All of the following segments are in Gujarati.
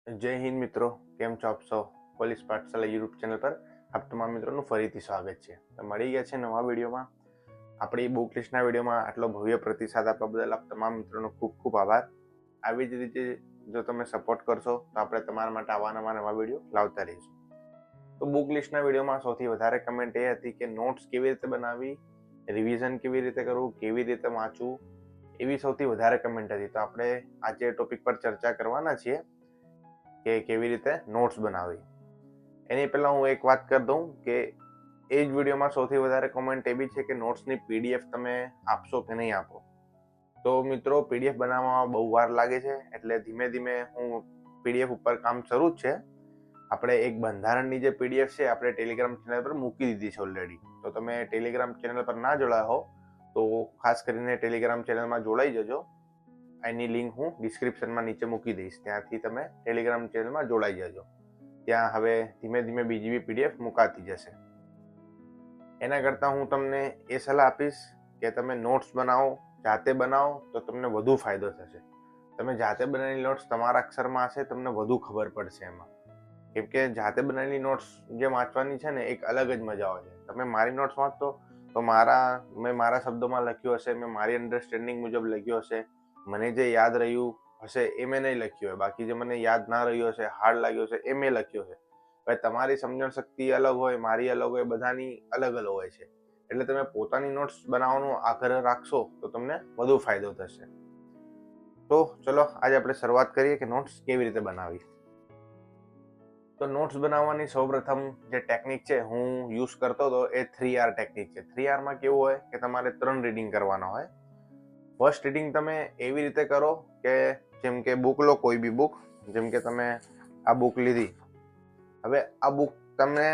જય હિન્દ મિત્રો, કેમ છો આપ સૌ? પોલીસ પાઠશાલા યુટ્યુબ ચેનલ પર આપ તમામ મિત્રોનું ફરીથી સ્વાગત છે. તો મળી ગયા છે નવા વિડીયોમાં. આપણી બુક લિસ્ટના વિડીયોમાં આટલો ભવ્ય પ્રતિસાદ આપવા બદલ આપ તમામ મિત્રોનો ખૂબ ખૂબ આભાર. આવી જ રીતે જો તમે સપોર્ટ કરશો તો આપણે તમારા માટે આવા નવા વિડીયો લાવતા રહીશું. તો બુક લિસ્ટના વિડીયોમાં સૌથી વધારે કમેન્ટ એ હતી કે નોટ્સ કેવી રીતે બનાવવી, રિવિઝન કેવી રીતે કરવું, કેવી રીતે વાંચવું, એવી સૌથી વધારે કમેન્ટ હતી. તો આપણે આજે ટોપિક પર ચર્ચા કરવાના છીએ કે કેવી રીતે નોટ્સ બનાવવી. એની પહેલા હું એક વાત કરી દઉં કે એ જ વિડીયોમાં સૌથી વધારે કોમેન્ટ એવી છે કે નોટ્સની પીડીએફ તમે આપશો કે નહીં આપો. તો મિત્રો, પીડીએફ બનાવવામાં બહુ વાર લાગે છે, એટલે ધીમે ધીમે હું પીડીએફ ઉપર કામ શરૂ જ છે. આપણે એક બંધારણની જે પીડીએફ છે આપણે ટેલિગ્રામ ચેનલ પર મૂકી દીધી છે ઓલરેડી. તો તમે ટેલિગ્રામ ચેનલ પર ના જોડાયા હો તો ખાસ કરીને ટેલિગ્રામ ચેનલમાં જોડાઈ જજો. એની લિંક હું ડિસ્ક્રિપ્શનમાં નીચે મૂકી દઈશ, ત્યાંથી તમે ટેલિગ્રામ ચેનલમાં જોડાઈ જજો. ત્યાં હવે ધીમે ધીમે બીજી બી પીડીએફ મુકાતી જશે. એના કરતાં હું તમને એ સલાહ આપીશ કે તમે નોટ્સ બનાવો, જાતે બનાવો તો તમને વધુ ફાયદો થશે. તમે જાતે બનાવેલી નોટ્સ તમારા અક્ષરમાં હશે, તમને વધુ ખબર પડશે એમાં. કેમ કે જાતે બનાવેલી નોટ્સ જે વાંચવાની છે ને, એક અલગ જ મજા આવે છે. તમે મારી નોટ્સ વાંચતો તો મેં મારા શબ્દોમાં લખ્યું હશે, મેં મારી અન્ડરસ્ટેન્ડિંગ મુજબ લખ્યું હશે, મને જે યાદ રહ્યું હશે એ મેં નહીં લખ્યું હોય. બાકી જે મને યાદ ના રહ્યું હશે, હાર્ડ લાગ્યું હશે, એ મેં લખ્યું હશે. ભાઈ, તમારી સમજણ શક્તિ અલગ હોય, મારી અલગ હોય, બધાની અલગ અલગ હોય છે. એટલે તમે પોતાની નોટ્સ બનાવવાનો આગ્રહ રાખશો તો તમને વધુ ફાયદો થશે. તો ચલો આજે આપણે શરૂઆત કરીએ કે નોટ્સ કેવી રીતે બનાવવી. તો નોટ્સ બનાવવાની સૌપ્રથમ જે ટેકનિક છે હું યુઝ કરતો હતો એ 3R ટેકનિક છે. 3Rમાં કેવું હોય કે તમારે 3 રીડિંગ કરવાના હોય. ફર્સ્ટ રીડિંગ તમે એવી રીતે કરો કે જેમ કે બુક લો, કોઈ બી બુક. જેમ કે તમે આ બુક લીધી. હવે આ બુક તમે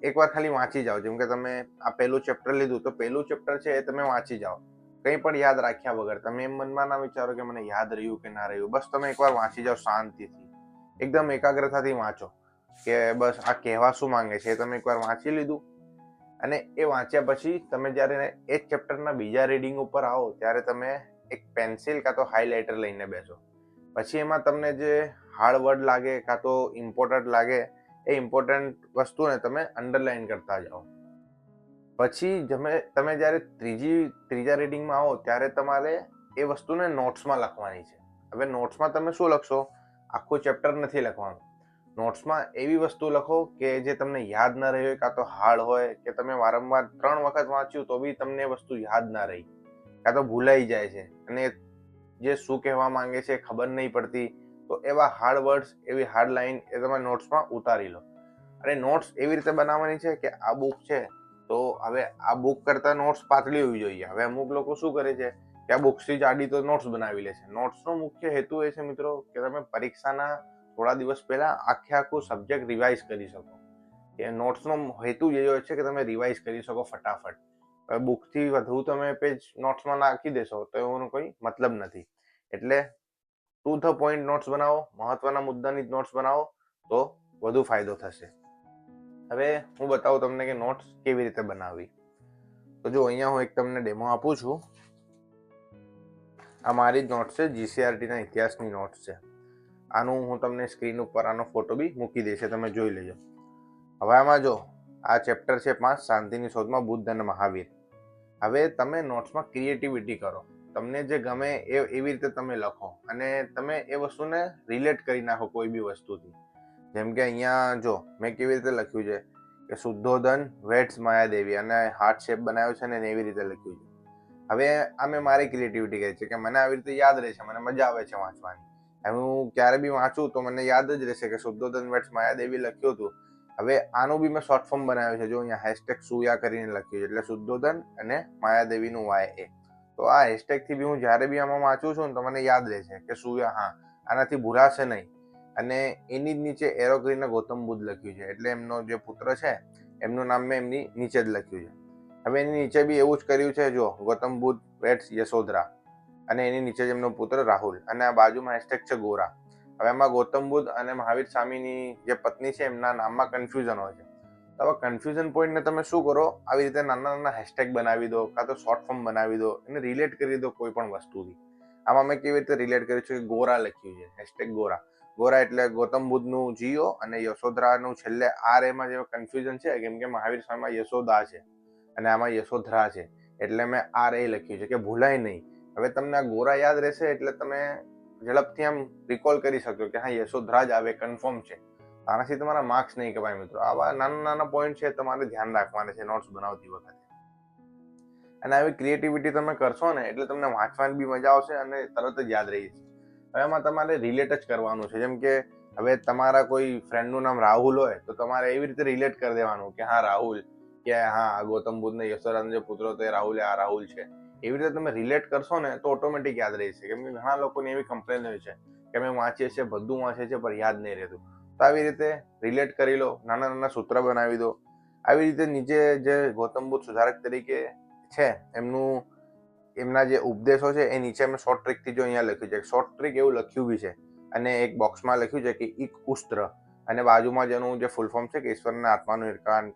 એકવાર ખાલી વાંચી જાઓ. જેમ કે તમે આ પહેલું ચેપ્ટર લીધું તો પહેલું ચેપ્ટર છે એ તમે વાંચી જાઓ, કંઈ પણ યાદ રાખ્યા વગર. તમે એમ મનમાં ના વિચારો કે મને યાદ રહ્યું કે ના રહ્યું. બસ તમે એકવાર વાંચી જાઓ શાંતિથી, એકદમ એકાગ્રતાથી વાંચો કે બસ આ કહેવા શું માંગે છે. તમે એકવાર વાંચી લીધું અને એ વાંચ્યા પછી તમે જ્યારે એ ચેપ્ટરના બીજા રીડિંગ ઉપર આવો ત્યારે તમે એક પેન્સિલ કાં તો હાઇલાઇટર લઈને બેસો. પછી એમાં તમને જે હાર્ડ વર્ડ લાગે કાં તો ઇમ્પોર્ટન્ટ લાગે એ ઇમ્પોર્ટન્ટ વસ્તુને તમે અંડરલાઈન કરતા જાઓ. પછી તમે જ્યારે ત્રીજા રીડિંગમાં આવો ત્યારે તમારે એ વસ્તુને નોટ્સમાં લખવાની છે. હવે નોટ્સમાં તમે શું લખશો? આખું ચેપ્ટર નથી લખવાનું. નોટ્સમાં એવી વસ્તુ લખો કે જે તમને યાદ ના રહી હોય, કાં તો હાર્ડ હોય, કે તમે વારંવાર 3 વખત વાંચ્યું તો બી તમને એ વસ્તુ યાદ ના રહી, કાં તો ભૂલાઈ જાય છે અને જે શું કહેવા માંગે છે ખબર નહીં પડતી. તો એવા હાર્ડ વર્ડ્સ, એવી હાર્ડ લાઈન એ તમે નોટ્સમાં ઉતારી લો. અને નોટ્સ એવી રીતે બનાવવાની છે કે આ બુક છે તો હવે આ બુક કરતા નોટ્સ પાતળી હોવી જોઈએ. હવે અમુક લોકો શું કરે છે કે આ બુક્સથી જાડી તો નોટ્સ બનાવી લે છે. નોટ્સનો મુખ્ય હેતુ એ છે મિત્રો કે તમે પરીક્ષાના થોડા દિવસ પહેલા આખું સબ્જેક્ટ રિવાઇઝ કરી શકો. કે નોટ્સનો હેતુ જ એ હોય છે કે તમે રિવાઇઝ કરી શકો ફટાફટ. હવે બુકથી વધુ તમે પેજ નોટ્સમાં નાખી દેશો તો એનો કોઈ મતલબ નથી. એટલે ટુ ધ પોઈન્ટ નોટ્સ બનાવો, મહત્વના મુદ્દાની જ નોટ્સ બનાવો તો વધુ ફાયદો થશે. હવે હું બતાવું તમને કે નોટ્સ કેવી રીતે બનાવવી. તો જો અહીંયા હું એક તમને ડેમો આપું છું. આ મારી જ નોટ્સ છે, જીસીઆરટીના ઇતિહાસની નોટ્સ છે. આનું હું તમને સ્ક્રીન ઉપર આનો ફોટો બી મૂકી દઈશ, તમે જોઈ લેજો. હવે આમાં જો આ ચેપ્ટર છે 5, શાંતિની શોધમાં બુદ્ધ અને મહાવીર. હવે તમે નોટ્સમાં ક્રિએટિવિટી કરો. તમને જે ગમે એવી રીતે તમે લખો અને તમે એ વસ્તુને રિલેટ કરી નાખો કોઈ બી વસ્તુથી. જેમ કે અહીંયા જો મેં કેવી રીતે લખ્યું છે કે શુદ્ધોધન વેટ્સ માયાદેવી, અને હાર્ટ શેપ બનાવ્યો છે ને એવી રીતે લખ્યું છે. હવે આ મેં મારી ક્રિએટિવિટી કરી છે કે મને આવી રીતે યાદ રહે છે, મને મજા આવે છે વાંચવાની. હવે હું ક્યારે બી વાંચું તો મને યાદ જ રહેશે કે શુદ્ધોધન વેટ્સ માયાદેવી લખ્યું હતું. હવે આનું બી મેં શોર્ટ ફોર્મ બનાવ્યું છે. જો અહીંયા હેશટેગ સુયા કરીને લખ્યું છે, એટલે શુદ્ધોધન અને માયાદેવીનું YA. તો આ હેશટેગથી બી હું જ્યારે બી આમાં વાંચું છું ને તો મને યાદ રહે છે કે સુયા, હા, આનાથી ભૂલાશે નહીં. અને એની જ નીચે એરો કરીને ગૌતમ બુદ્ધ લખ્યું છે, એટલે એમનો જે પુત્ર છે એમનું નામ મેં એમની નીચે જ લખ્યું છે. હવે એની નીચે બી એવું જ કર્યું છે. જો ગૌતમ બુદ્ધ વેટ્સ યશોધરા, અને એની નીચે જ એમનો પુત્ર રાહુલ, અને આ બાજુમાં હેશટેગ છે ગોરા. હવે એમાં ગૌતમ બુદ્ધ અને મહાવીર સ્વામીની જે પત્ની છે એમના નામમાં કન્ફ્યુઝન હોય છે. તો હવે કન્ફ્યુઝન પોઈન્ટને તમે શું કરો, આવી રીતે નાના નાના હેશટેગ બનાવી દો, કાં તો શોર્ટ ફોર્મ બનાવી દો, એને રિલેટ કરી દો કોઈ પણ વસ્તુથી. આમાં મેં કેવી રીતે રિલેટ કર્યું છે કે ગોરા લખ્યું છે, હેશટેગ ગોરા. ગોરા એટલે ગૌતમ બુદ્ધનું જીઓ અને યશોધરાનું છેલ્લે આર એમાં જે કન્ફ્યુઝન છે કેમ કે મહાવીર સ્વામીમાં યશોદા છે અને આમાં યશોધરા છે એટલે મેં આર એ લખ્યું છે કે ભૂલાય નહીં. હવે તમને આ ગોરા યાદ રહેશે એટલે તમે ઝડપથી આમ રિકોલ કરી શકો કે હા યશોધરા જ આવે કન્ફર્મ છે. આનાથી તમારા માર્ક્સ નહીં કપાય મિત્રો. આવા નાના નાના પોઈન્ટ છે તમારે ધ્યાન રાખવાના છે નોટ્સ બનાવતી વખતે. અને આવી ક્રિએટિવિટી તમે કરશો ને એટલે તમને વાંચવાની બી મજા આવશે અને તરત જ યાદ રહી જશે. હવે એમાં તમારે રિલેટ જ કરવાનું છે. જેમ કે હવે તમારા કોઈ ફ્રેન્ડનું નામ રાહુલ હોય તો તમારે એવી રીતે રિલેટ કરી દેવાનું કે હા રાહુલ, કે હા ગૌતમ બુદ્ધ ને યશોધરાનો જે પુત્ર હતો એ રાહુલ, આ રાહુલ છે. એવી રીતે તમે રિલેટ કરશો ને તો ઓટોમેટિક યાદ રહેશે. કેમ કે ઘણા લોકોની એવી કમ્પ્લેન હોય છે કે અમે વાંચીએ છીએ, બધું વાંચીએ છીએ પણ યાદ નહીં રહેતું. તો આવી રીતે રિલેટ કરી લો, નાના નાના સૂત્ર બનાવી દો. આવી રીતે નીચે જે ગૌતમ બુદ્ધ સુધારક તરીકે છે એમના જે ઉપદેશો છે એ નીચે મેં શોર્ટ ટ્રીક થી જો અહીંયા લખ્યું છે. શોર્ટ ટ્રીક એવું લખ્યું બી છે અને એક બોક્સમાં લખ્યું છે કે ઇક ઉસ્ત્ર અને બાજુમાં જેનું જે ફૂલ ફોર્મ છે કે ઈશ્વરના આત્માનું નિર્કાણ,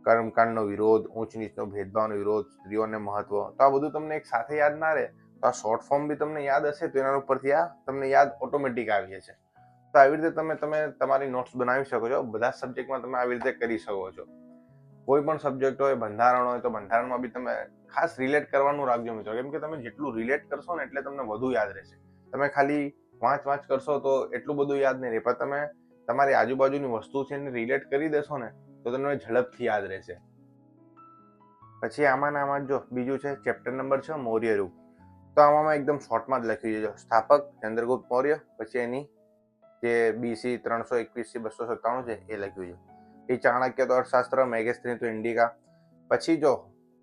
કર્મકાંડનો વિરોધ, ઊંચ નીચનો ભેદભાવનો વિરોધ, સ્ત્રીઓને મહત્વ. તો આ બધું તમને એક સાથે યાદ ના રહે તો આ શોર્ટ ફોર્મ બી તમને યાદ હશે તો એના ઉપરથી આ તમને યાદ ઓટોમેટિક આવી જશે. તો આવી રીતે તમે તમારી નોટ્સ બનાવી શકો છો. બધા સબ્જેક્ટમાં તમે આવી રીતે કરી શકો છો. કોઈ પણ સબ્જેક્ટ હોય, બંધારણ હોય તો બંધારણમાં બી તમે ખાસ રિલેટ કરવાનું રાખજો મિત્રો. કેમ કે તમે જેટલું રિલેટ કરશો ને એટલે તમને વધુ યાદ રહેશે. તમે ખાલી વાંચ કરશો તો એટલું બધું યાદ નહીં રહે, પણ તમે તમારી આજુબાજુની વસ્તુ છે એને રિલેટ કરી દેશો ને તો તમને ઝડપથી યાદ રહેશે. પછી આમાં જો બીજું છે ચેપ્ટર નંબર 6 મૌર્ય યુગ. તો આમાં એકદમ શોર્ટમાં જ લખ્યું છે. સ્થાપક ચંદ્રગુપ્ત મૌર્ય, પછી એની જે BC 321 થી 297 છે એ લખ્યું છે. એ ચાણક્ય તો અર્થશાસ્ત્ર, મેગેસ્ત્રી તો ઇન્ડિકા. પછી જો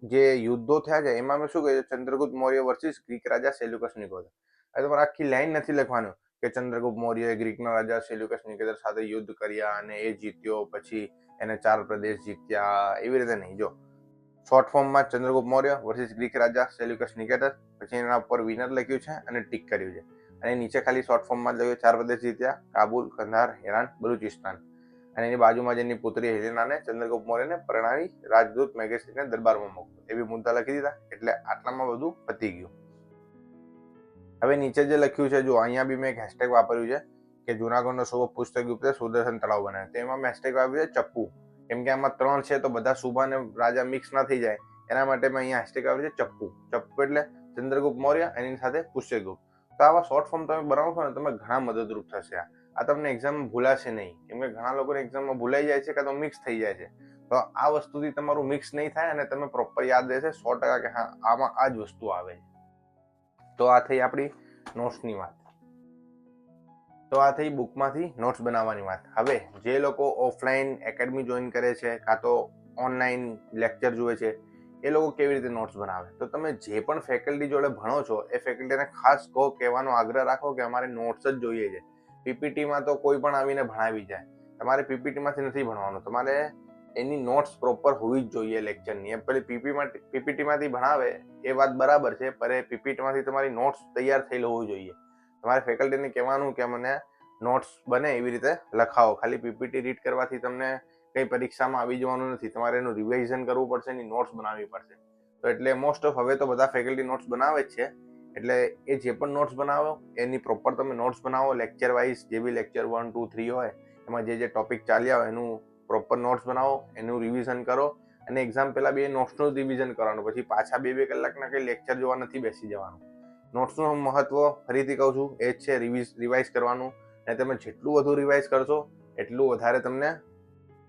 જે યુદ્ધો થયા છે એમાં મેં શું કહ્યું, ચંદ્રગુપ્ત મૌર્ય વર્સિસ ગ્રીક રાજા સેલ્યુકસ નિકેટર. હવે તમારે આખી લાઈન નથી લખવાનું કે ચંદ્રગુપ્ત મૌર્ય ગ્રીકના રાજા સેલ્યુકસ નિકેટર સાથે યુદ્ધ કર્યા અને એ જીત્યો, પછી એને 4 પ્રદેશ જીત્યા, એવી રીતે નહીં. જો શોર્ટ ફોર્મમાં ચંદ્રગુપ્ત મૌર્ય વર્સિસ ગ્રીક રાજા સેલ્યુકસ નિકેટર, પછી એના ઉપર વિનર લખ્યું છે અને ટીક કર્યું છે. અને નીચે ખાલી શોર્ટ ફોર્મમાં લખ્યું 4 પ્રદેશ જીત્યા, કાબુલ, કંધાર, હેરાન, બલુચિસ્તાન. અને એની બાજુમાં જેની પુત્રી હેલેનાને ચંદ્રગુપ્ત મૌર્યને પરણાવી રાજદૂત મેગેસ્ત્રીને દરબારમાં મોકલ્યો. એવી મુદ્દા લખી દીધા એટલે આટલામાં બધું પતી ગયું. હવે નીચે જે લખ્યું છે જો અહીંયા બી મેં એક હેશટેગ વાપર્યું છે કે જૂનાગઢનો શુભ પુસ્તકયુક્ત સુદર્શન તળાવ બનાવે. તો એમાં મેં હેશટેગ વાપર્યું છે ચપ્પુ. કેમ કે આમાં 3 છે તો બધા શુભ અને રાજા મિક્સ ના થઈ જાય એના માટે મેં અહીંયા હેશટેગ વાપર્યું છે ચપ્પુ. ચપ્પુ એટલે ચંદ્રગુપ્ત મૌર્ય એની સાથે પુષ્યગુપ્ત. તો આવા શોર્ટ ફોર્મ તમે બનાવશો ને તમે ઘણા મદદરૂપ થશે. આ તમને એક્ઝામમાં ભૂલાશે નહીં. કેમ કે ઘણા લોકોને એક્ઝામમાં ભૂલાઈ જાય છે કાં તો મિક્સ થઈ જાય છે. તો આ વસ્તુથી તમારું મિક્સ નહીં થાય અને તમે પ્રોપર યાદ રહેશે 100% કે હા આમાં આ જ વસ્તુ આવે છે. તો આ થઈ આપણી નોટ્સની વાત. તો આ થઈ બુકમાંથી નોટ્સ બનાવવાની વાત. હવે જે લોકો ઓફલાઈન એકેડમી જોઈન કરે છે કાં તો ઓનલાઈન લેક્ચર જુએ છે એ લોકો કેવી રીતે નોટ્સ બનાવે. તો તમે જે પણ ફેકલ્ટી જોડે ભણો છો એ ફેકલ્ટીને ખાસ કહેવાનો આગ્રહ રાખો કે અમારે નોટ્સ જ જોઈએ છે. પીપીટીમાં તો કોઈ પણ આવીને ભણાવી જાય. તમારે પીપીટીમાંથી નથી ભણવાનું, તમારે એની નોટ્સ પ્રોપર હોવી જ જોઈએ લેક્ચરની. એમ પેલી પીપીટીમાંથી ભણાવે એ વાત બરાબર છે, પણ પીપીટીમાંથી તમારી નોટ્સ તૈયાર થયેલી હોવી જોઈએ. તમારે ફેકલ્ટીને કહેવાનું કે મને નોટ્સ બને એવી રીતે લખાવો. ખાલી પીપીટી રીડ કરવાથી તમને કઈ પરીક્ષામાં આવી જવાનું નથી. તમારે એનું રિવાઇઝન કરવું પડશે, એની નોટ્સ બનાવવી પડશે. તો એટલે મોસ્ટ ઓફ હવે તો બધા ફેકલ્ટી નોટ્સ બનાવે જ છે. એટલે એ જે પણ નોટ્સ બનાવો એની પ્રોપર તમે નોટ્સ બનાવો. લેક્ચર વાઇઝ જે બી લેક્ચર 1, 2, 3 હોય એમાં જે ટોપિક ચાલ્યા હોય એનું પ્રોપર નોટ્સ બનાવો, એનું રિવિઝન કરો. અને એક્ઝામ પહેલા બી એ નોટ્સનું રિવિઝન કરવાનું. પછી પાછા 2-2 કલાકના કંઈ લેક્ચર જોવા નથી બેસી જવાનું. નોટ્સનું મહત્વ ફરીથી કહું છું એ જ છે રિવાઇઝ કરવાનું. અને તમે જેટલું વધુ રિવાઇઝ કરશો એટલું વધારે તમને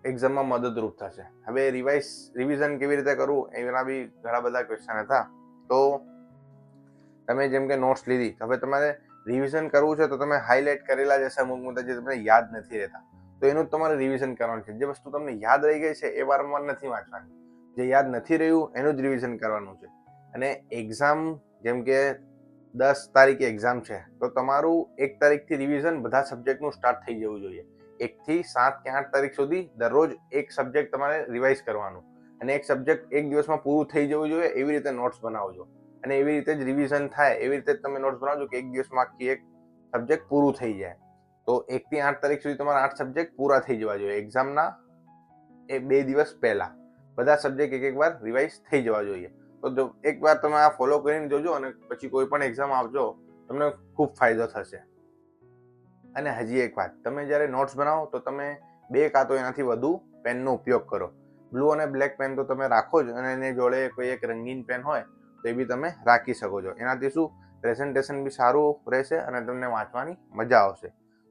એક્ઝામમાં મદદરૂપ થશે. હવે રિવિઝન કેવી રીતે કરવું એના બી ઘણા બધા ક્વેશ્ચન હતા. તો તમે જેમ કે નોટ્સ લીધી, હવે તમારે રિવિઝન કરવું છે તો તમે હાઇલાઇટ કરેલા જશે અમુક મુદ્દા જે તમને યાદ નથી રહેતા. તો એનું જ તમારે રિવિઝન કરવાનું છે. જે વસ્તુ તમને યાદ રહી ગઈ છે એ વારંવાર નથી વાંચવાની. જે યાદ નથી રહ્યું એનું જ રિવિઝન કરવાનું છે. અને એક્ઝામ જેમ કે 10 તારીખે એક્ઝામ છે તો તમારું 1 તારીખથી રિવિઝન બધા સબ્જેક્ટનું સ્ટાર્ટ થઈ જવું જોઈએ. 1 થી 7 કે 8 તારીખ સુધી દરરોજ એક સબ્જેક્ટ તમારે રિવાઇઝ કરવાનું અને એક સબ્જેક્ટ એક દિવસમાં પૂરું થઈ જવું જોઈએ. એવી રીતે નોટ્સ બનાવજો અને એવી રીતે જ રિવિઝન થાય એવી રીતે તમે નોટ્સ બનાવજો કે એક દિવસમાં આખી એક સબ્જેક્ટ પૂરું થઈ જાય. તો 1 થી 8 તારીખ સુધી તમારા 8 સબ્જેક્ટ પૂરા થઈ જવા જોઈએ. એક્ઝામના એ 2 દિવસ પહેલા બધા સબ્જેક્ટ એક વાર રિવાઇઝ થઈ જવા જોઈએ. તો જો એકવાર તમે આ ફોલો કરીને જોજો અને પછી કોઈ પણ એક્ઝામ આપજો તમને ખૂબ ફાયદો થશે. અને હજી એક વાત, તમે જ્યારે નોટ્સ બનાવો તો તમે 2 કાં તો એનાથી વધુ પેનનો ઉપયોગ કરો. બ્લુ અને બ્લેક પેન તો તમે રાખો જ, અને એની જોડે કોઈ એક રંગીન પેન હોય તો એ બી તમે રાખી શકો છો. એનાથી શું પ્રેઝન્ટેશન બી સારું રહેશે અને તમને વાંચવાની મજા આવશે.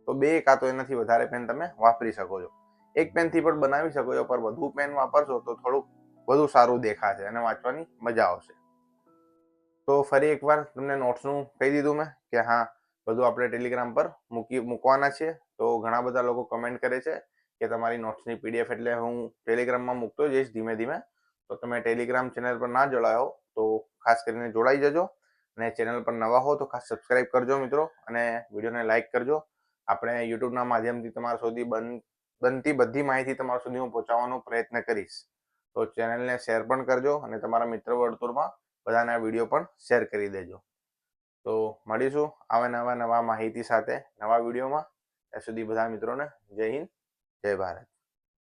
તો 2 કાં તો એનાથી વધારે પેન તમે વાપરી શકો છો. એક પેનથી પણ બનાવી શકો છો, પણ વધુ પેન વાપરશો તો થોડુંક વધુ સારું દેખાશે અને વાંચવાની મજા આવશે. તો ફરી એકવાર તમને નોટ્સનું કહી દીધું મેં કે હા, બધું આપણે ટેલિગ્રામ પર મૂકવાના છે. તો ઘણા બધા લોકો કમેન્ટ કરે છે કે તમારી નોટ્સની PDF એટલે હું ટેલિગ્રામમાં મૂકતો જઈશ ધીમે ધીમે. તો તમે ટેલિગ્રામ ચેનલ પર ના જોડાયો તો ખાસ કરીને જોડાઈ જજો, અને ચેનલ પર નવા હો તો ખાસ સબસ્ક્રાઇબ કરજો મિત્રો, અને વિડીયોને લાઇક કરજો. આપણે યુટ્યુબના માધ્યમથી તમારા સુધી બનતી બધી માહિતી તમારા સુધી હું પહોંચાડવાનો પ્રયત્ન કરીશ. તો ચેનલને શેર પણ કરજો અને તમારા મિત્ર વર્તુળમાં બધાને આ વિડીયો પણ શેર કરી દેજો. તો મળીશું આવા નવા માહિતી સાથે નવા વિડીયોમાં. ત્યાં સુધી બધા મિત્રોને જય હિન્દ, જય ભારત.